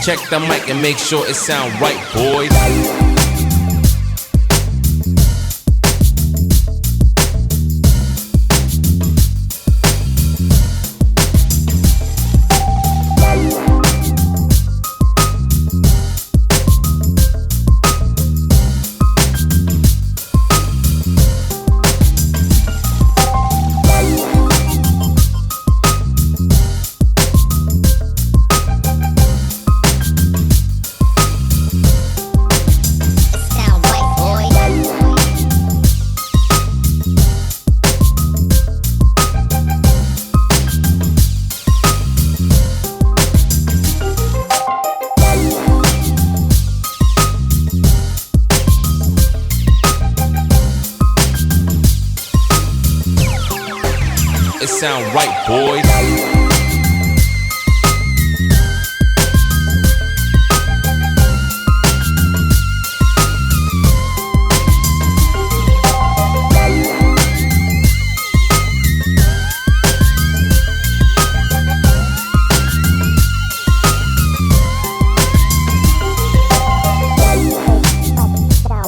Check the mic and make sure it sound right, boys. It sound right, boys.